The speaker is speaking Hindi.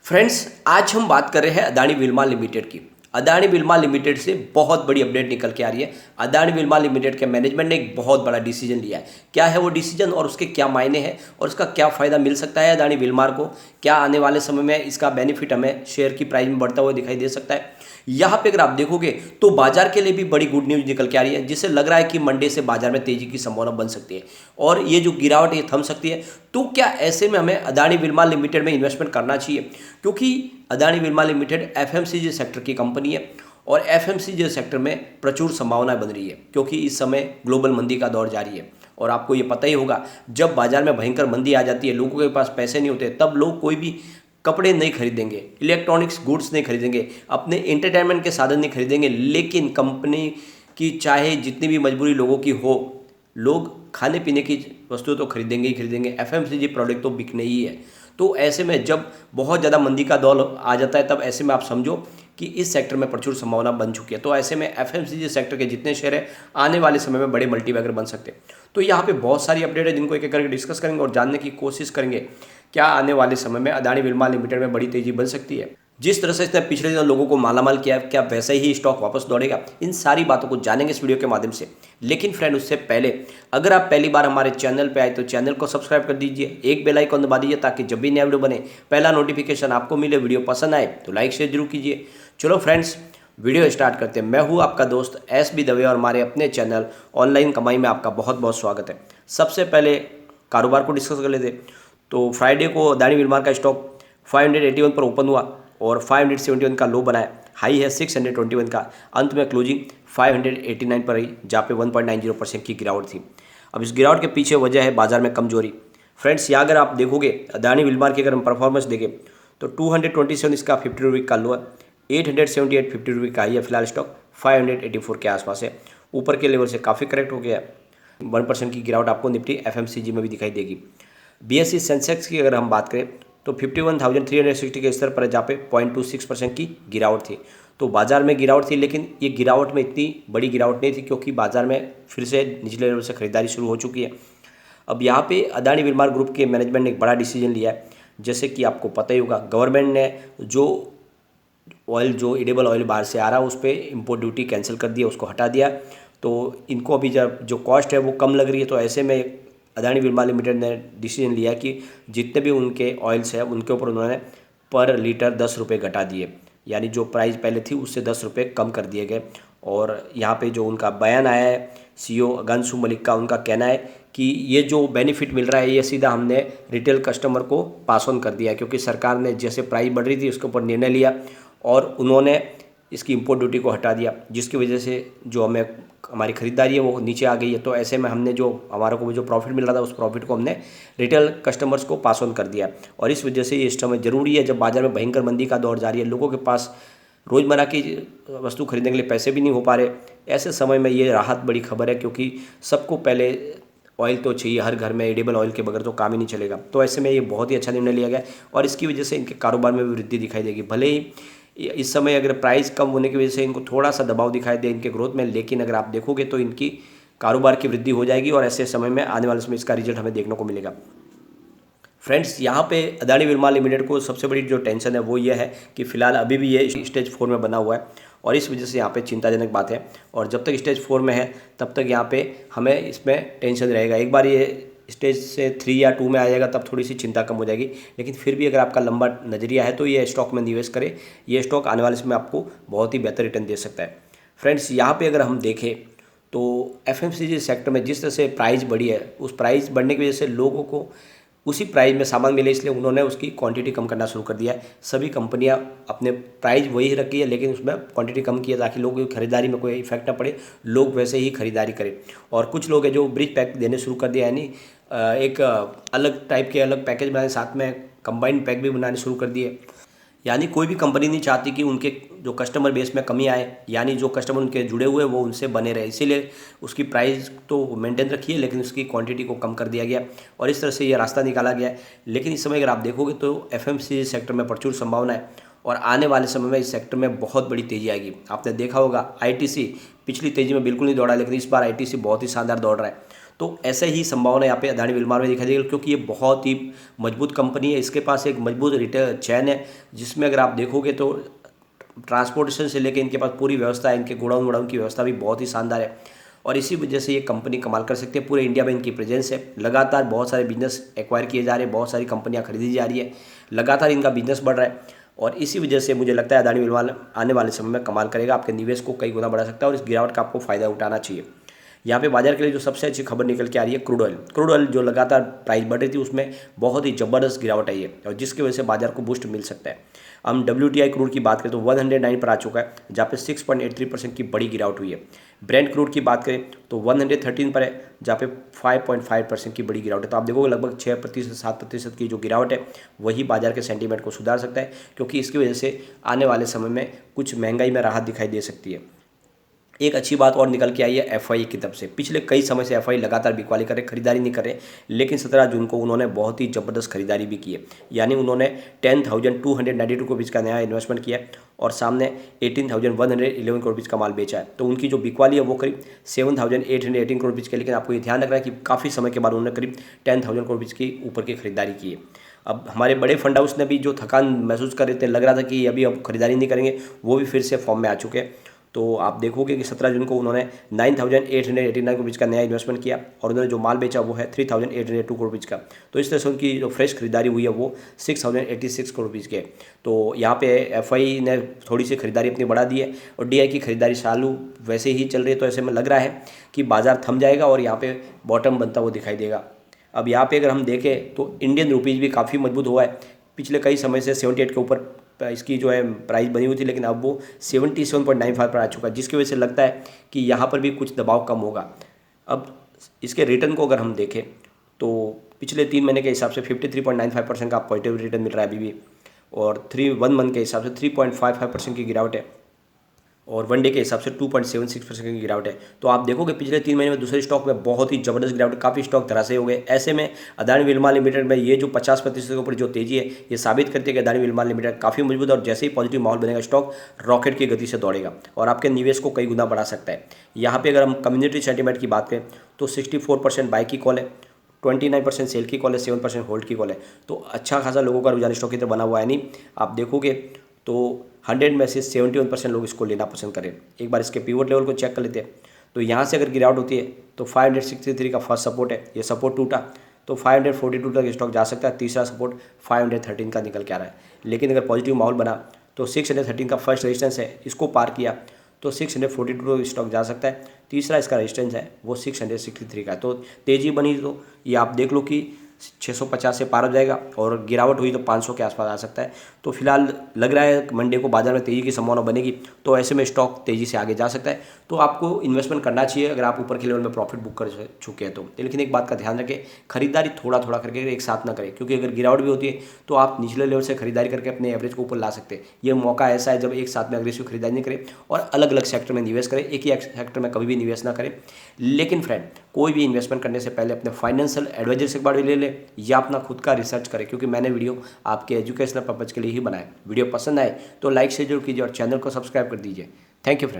फ्रेंड्स, आज हम बात कर रहे हैं अदानी विल्मा लिमिटेड की। अदानी विल्मा लिमिटेड से बहुत बड़ी अपडेट निकल के आ रही है। अदानी विल्मा लिमिटेड के मैनेजमेंट ने एक बहुत बड़ा डिसीजन लिया है। क्या है वो डिसीजन और उसके क्या मायने हैं और उसका क्या फ़ायदा मिल सकता है अदानी विल्मार को? क्या आने वाले समय में इसका बेनिफिट हमें शेयर की प्राइस में बढ़ता हुआ दिखाई दे सकता है? यहाँ पे अगर आप देखोगे तो बाजार के लिए भी बड़ी गुड न्यूज़ निकल के आ रही है, जिससे लग रहा है कि मंडे से बाजार में तेजी की संभावना बन सकती है और ये जो गिरावट ये थम सकती है। तो क्या ऐसे में हमें अदानी विल्मा लिमिटेड में इन्वेस्टमेंट करना चाहिए? क्योंकि Adani Wilma limited FMCG sector की कंपनी है और एफएमसीजी सेक्टर में प्रचुर संभावनाएं बन रही है, क्योंकि इस समय ग्लोबल मंदी का दौर जारी है। और आपको ये पता ही होगा, जब बाजार में भयंकर मंदी आ जाती है, लोगों के पास पैसे नहीं होते, तब लोग कोई भी कपड़े नहीं खरीदेंगे, इलेक्ट्रॉनिक्स गुड्स नहीं खरीदेंगे, अपने एंटरटेनमेंट के साधन नहीं खरीदेंगे। लेकिन कंपनी की चाहे जितनी भी मजबूरी लोगों की हो, लोग खाने पीने की वस्तुएं तो खरीदेंगे ही खरीदेंगे, एफएमसीजी प्रोडक्ट तो बिकने ही है। तो ऐसे में जब बहुत ज़्यादा मंदी का दौर आ जाता है, तब ऐसे में आप समझो कि इस सेक्टर में प्रचुर संभावना बन चुकी है। तो ऐसे में एफएमसीजी सेक्टर के जितने शेयर है, आने वाले समय में बड़े मल्टीबैगर बन सकते हैं। तो यहाँ पे बहुत सारी अपडेट है, जिनको एक एक करके डिस्कस करेंगे और जानने की कोशिश करेंगे क्या आने वाले समय में अदानी विल्मा लिमिटेड में बड़ी तेजी बन सकती है। जिस तरह से इसने पिछले दिनों लोगों को मालामाल किया, क्या वैसे ही स्टॉक वापस दौड़ेगा? इन सारी बातों को जानेंगे इस वीडियो के माध्यम से। लेकिन फ्रेंड, उससे पहले अगर आप पहली बार हमारे चैनल पे आए तो चैनल को सब्सक्राइब कर दीजिए, एक बेल आइकन दबा दीजिए, ताकि जब भी नया वीडियो बने पहला नोटिफिकेशन आपको मिले। वीडियो पसंद आए तो लाइक शेयर जरूर कीजिए। चलो फ्रेंड्स, वीडियो स्टार्ट करते हैं। मैं हूँ आपका दोस्त SB दवे और हमारे अपने चैनल ऑनलाइन कमाई में आपका बहुत बहुत स्वागत है। सबसे पहले कारोबार को डिस्कस कर लेते हैं। तो फ्राइडे को अदानी विल्मार का स्टॉक 581 पर ओपन हुआ और 571 का लो बनाया। हाई है 621 का, अंत में क्लोजिंग 589 पर रही, जहाँ पे 1.90% की गिरावट थी। अब इस गिरावट के पीछे वजह है बाजार में कमजोरी। फ्रेंड्स, यहाँ अगर आप देखोगे अदानी विल्मार की अगर हम परफॉर्मेंस देखें तो 227 इसका 50 रुपये का लो है, 878 50 रुपये का हाई है। फिलहाल स्टॉक 584 के आसपास है, ऊपर के लेवल से काफ़ी करेक्ट हो गया है। 1% की गिरावट आपको निफ्टी एफएमसीजी में भी दिखाई देगी। BSE सेंसेक्स की अगर हम बात करें तो 51,360 के स्तर पर, जहाँ पे 0.26% की गिरावट थी। तो बाजार में गिरावट थी, लेकिन ये गिरावट में इतनी बड़ी गिरावट नहीं थी, क्योंकि बाजार में फिर से निचले लेवल से खरीदारी शुरू हो चुकी है। अब यहाँ पे अदानी विल्मार ग्रुप के मैनेजमेंट ने एक बड़ा डिसीजन लिया है। जैसे कि आपको पता ही होगा, गवर्नमेंट ने जो एडिबल ऑयल बाहर से आ रहा है उस पर इम्पोर्ट ड्यूटी कैंसिल कर दिया, उसको हटा दिया। तो इनको अभी जब जो कॉस्ट है वो कम लग रही है। तो ऐसे में अदानी विल्मा लिमिटेड ने डिसीजन लिया कि जितने भी उनके ऑयल्स हैं उनके ऊपर उन्होंने पर लीटर 10 रुपये घटा दिए, यानी जो प्राइस पहले थी उससे 10 रुपये कम कर दिए गए। और यहाँ पे जो उनका बयान आया है CEO अगांशु मलिक का, उनका कहना है कि ये जो बेनिफिट मिल रहा है ये सीधा हमने रिटेल कस्टमर को पास ऑन कर दिया है, क्योंकि सरकार ने जैसे प्राइस बढ़ रही थी उसके ऊपर निर्णय लिया और उन्होंने इसकी इम्पोर्ट ड्यूटी को हटा दिया, जिसकी वजह से जो हमें हमारी खरीदारी है वो नीचे आ गई है। तो ऐसे में हमने जो हमारे को जो प्रॉफिट मिल रहा था उस प्रॉफिट को हमने रिटेल कस्टमर्स को पास ऑन कर दिया। और इस वजह से ये इस समय ज़रूरी है, जब बाजार में भयंकर मंदी का दौर जारी है, लोगों के पास रोज़मर्रा की वस्तु खरीदने के लिए पैसे भी नहीं हो पा रहे, ऐसे समय में ये राहत बड़ी खबर है, क्योंकि सबको पहले ऑयल तो चाहिए, हर घर में एडिबल ऑयल के बगैर तो काम ही नहीं चलेगा। तो ऐसे में ये बहुत ही अच्छा निर्णय लिया गया और इसकी वजह से इनके कारोबार में भी वृद्धि दिखाई देगी। भले ही इस समय अगर प्राइस कम होने की वजह से इनको थोड़ा सा दबाव दिखाई दे इनके ग्रोथ में, लेकिन अगर आप देखोगे तो इनकी कारोबार की वृद्धि हो जाएगी और ऐसे समय में आने वाले समय इसका रिजल्ट हमें देखने को मिलेगा। फ्रेंड्स, यहाँ पे अदानी विल्मा लिमिटेड को सबसे बड़ी जो टेंशन है वो ये है कि फिलहाल अभी भी ये स्टेज 4 में बना हुआ है और इस वजह से यहाँ पे चिंताजनक बात है। और जब तक स्टेज 4 में है तब तक यहाँ पे हमें इसमें टेंशन रहेगा। एक बार ये स्टेज से 3 या 2 में आ जाएगा तब थोड़ी सी चिंता कम हो जाएगी, लेकिन फिर भी अगर आपका लंबा नज़रिया है तो ये स्टॉक में निवेश करें। ये स्टॉक आने वाले समय आपको बहुत ही बेहतर रिटर्न दे सकता है। फ्रेंड्स, यहाँ पे अगर हम देखें तो एफएमसीजी सेक्टर में जिस तरह से प्राइस बढ़ी है, उस प्राइस बढ़ने की वजह से लोगों को उसी प्राइस में सामान मिले, इसलिए उन्होंने उसकी क्वांटिटी कम करना शुरू कर दिया है। सभी कंपनियां अपने प्राइस वही रखी है, लेकिन उसमें क्वांटिटी कम की है ताकि लोगों की खरीदारी में कोई इफेक्ट ना पड़े, लोग वैसे ही खरीदारी करें। और कुछ लोग हैं जो ब्रिज पैक देने शुरू कर दिया, यानी एक अलग टाइप के अलग पैकेज बनाए, साथ में कंबाइंड पैक भी बनाने शुरू कर दिए। यानी कोई भी कंपनी नहीं चाहती कि उनके जो कस्टमर बेस में कमी आए, यानी जो कस्टमर उनके जुड़े हुए वो उनसे बने रहे, इसीलिए उसकी प्राइस तो मेंटेन रखी है लेकिन उसकी क्वांटिटी को कम कर दिया गया और इस तरह से ये रास्ता निकाला गया है। लेकिन इस समय अगर आप देखोगे तो एफएमसीजी सेक्टर में प्रचुर संभावना है और आने वाले समय में इस सेक्टर में बहुत बड़ी तेजी आएगी। आपने देखा होगा ITC पिछली तेजी में बिल्कुल नहीं दौड़ा, लेकिन इस बार ITC बहुत ही शानदार दौड़ रहा है। तो ऐसे ही संभावना यहाँ पे अदानी विल्मार में दिखाई देगी, क्योंकि ये बहुत ही मजबूत कंपनी है। इसके पास एक मजबूत रिटेल चैन है, जिसमें अगर आप देखोगे तो ट्रांसपोर्टेशन से लेकर इनके पास पूरी व्यवस्था है, इनके गोडाउन वोडाउन की व्यवस्था भी बहुत ही शानदार है, और इसी वजह से ये कंपनी कमाल कर सकती है। पूरे इंडिया में इनकी प्रेजेंस है, लगातार बहुत सारे बिजनेस एक्वायर किए जा रहे हैं, बहुत सारी कंपनियां खरीदी जा रही है, लगातार इनका बिजनेस बढ़ रहा है, और इसी वजह से मुझे लगता है अदानी विल्मार आने वाले समय में कमाल करेगा, आपके निवेश को कई गुना बढ़ा सकता है, और इस गिरावट का आपको फायदा उठाना चाहिए। यहाँ पे बाजार के लिए जो सबसे अच्छी खबर निकल के आ रही है क्रूड ऑयल जो लगातार प्राइस बढ़ रही थी उसमें बहुत ही ज़बरदस्त गिरावट आई है, और जिसकी वजह से बाजार को बूस्ट मिल सकता है। हम WTI क्रूड की बात करें तो 109 पर आ चुका है, जहाँ पे 6.83% की बड़ी गिरावट हुई है। ब्रेंट क्रूड की बात करें तो 113 पर है, जहाँ पे 5.5% की बड़ी गिरावट है। तो आप देखोगे लगभग 6% 7% की जो गिरावट है वही बाजार के सेंटीमेंट को सुधार सकता है, क्योंकि इसकी वजह से आने वाले समय में कुछ महंगाई में राहत दिखाई दे सकती है। एक अच्छी बात और निकल के आई है FI की तरफ से। पिछले कई समय से FI लगातार बिकवाली कर रहे, खरीदारी नहीं कर रहे, लेकिन 17 जून को उन्होंने बहुत ही ज़बरदस्त खरीदारी भी की है। यानी उन्होंने 10,292 करोड़ रुपये का नया इन्वेस्टमेंट किया है, और सामने 18,111 करोड़ रुपये का माल बेचा है। तो उनकी जो बिकवाली है वो करीब 7,818 करोड़ रुपये की, लेकिन आपको ये ध्यान रखना है कि काफ़ी समय के बाद उन्होंने करीब 10,000 करोड़ रुपये की ऊपर की खरीदारी की है। अब हमारे बड़े फंड हाउस ने भी जो थकान महसूस कर रहे थे, लग रहा था कि अभी अब खरीदारी नहीं करेंगे, वो भी फिर से फॉर्म में आ चुके हैं। तो आप देखोगे कि 17 जून को उन्होंने 9,889 करोड़ का नया इन्वेस्टमेंट किया, और उन्होंने जो माल बेचा वो है 3,802 करोड़ का। तो इस तरह से उनकी जो फ्रेश खरीदारी हुई है वो 6,086 करोड़ रुपीज़ के। तो यहाँ पे FI ने थोड़ी सी खरीदारी अपनी बढ़ा दी है, और DI की खरीदारी चालू वैसे ही चल रही है। तो ऐसे में लग रहा है कि बाजार थम जाएगा और यहाँ पे बॉटम बनता हुआ दिखाई देगा। अब यहाँ पे अगर हम देखें तो इंडियन रुपीज़ भी काफ़ी मजबूत हुआ है। पिछले कई समय से 78 के ऊपर इसकी जो है प्राइस बनी हुई थी, लेकिन अब वो 77.95 पर आ चुका है, जिसकी वजह से लगता है कि यहाँ पर भी कुछ दबाव कम होगा। अब इसके रिटर्न को अगर हम देखें तो पिछले 3 महीने के हिसाब से 53.95% का पॉजिटिव रिटर्न मिल रहा है अभी भी, और 1 मंथ के हिसाब से 3.55% की गिरावट है, और 1 डे के हिसाब से 2.76% की गिरावट है। तो आप देखोगे पिछले 3 महीने में दूसरे स्टॉक में बहुत ही ज़बरदस्त गिरावट, काफ़ी स्टॉक धराशायी हो गए। ऐसे में अदानी विल्मार लिमिटेड में ये जो 50% के ऊपर जो तेजी है, ये साबित करती है कि अदानी विल्मार लिमिटेड काफ़ी मजबूत है, और जैसे ही पॉजिटिव माहौल बनेगा स्टॉक रॉकेट की गति से दौड़ेगा और आपके निवेश को कई गुना बढ़ा सकता है। यहाँ पर अगर हम कम्युनिटी सेंटीमेंट की बात करें तो 64% बाई की कॉल है, 29% सेल की कॉल है, 7% होल्ड की कॉल है। तो अच्छा खासा लोगों का रुझान स्टॉक की तरफ बना हुआ है। नहीं, आप देखोगे तो 100 में से 71% लोग इसको लेना पसंद करें। एक बार इसके पिवट लेवल को चेक कर लेते हैं। तो यहाँ से अगर गिरावट होती है तो 563 का फर्स्ट सपोर्ट है, ये सपोर्ट टूटा तो 542 तक स्टॉक जा सकता है। तीसरा सपोर्ट 513 का निकल के आ रहा है, लेकिन अगर पॉजिटिव माहौल बना तो 613 का फर्स्ट रेजिस्टेंस है, इसको पार किया तो 642 तक स्टॉक जा सकता है। तीसरा इसका रेजिस्टेंस है वो 663 का। तो तेज़ी बनी तो ये आप देख लो कि 650 से पार हो जाएगा, और गिरावट हुई तो 500 के आसपास आ सकता है। तो फिलहाल लग रहा है मंडे को बाजार में तेज़ी की संभावना बनेगी, तो ऐसे में स्टॉक तेज़ी से आगे जा सकता है। तो आपको इन्वेस्टमेंट करना चाहिए अगर आप ऊपर के लेवल में प्रॉफिट बुक कर चुके हैं तो। लेकिन एक बात का ध्यान रखें, खरीदारी थोड़ा थोड़ा करके एक साथ ना करें, क्योंकि अगर गिरावट भी होती है तो आप निचले लेवल से खरीदारी करके अपने एवरेज को ऊपर ला सकते हैं। ये मौका ऐसा है जब एक साथ में अग्रेसिव खरीदारी नहीं करें और अलग अलग सेक्टर में निवेश करें, एक ही सेक्टर में कभी भी निवेश ना करें। लेकिन फ्रेंड, कोई भी इन्वेस्टमेंट करने से पहले अपने फाइनेंशियल एडवाइजर से एक बार ले ले, या अपना खुद का रिसर्च करें, क्योंकि मैंने वीडियो आपके एजुकेशनल पर्पज़ के लिए ही बनाया। वीडियो पसंद आए तो लाइक शेयर जरूर कीजिए और चैनल को सब्सक्राइब कर दीजिए। Thank you friend.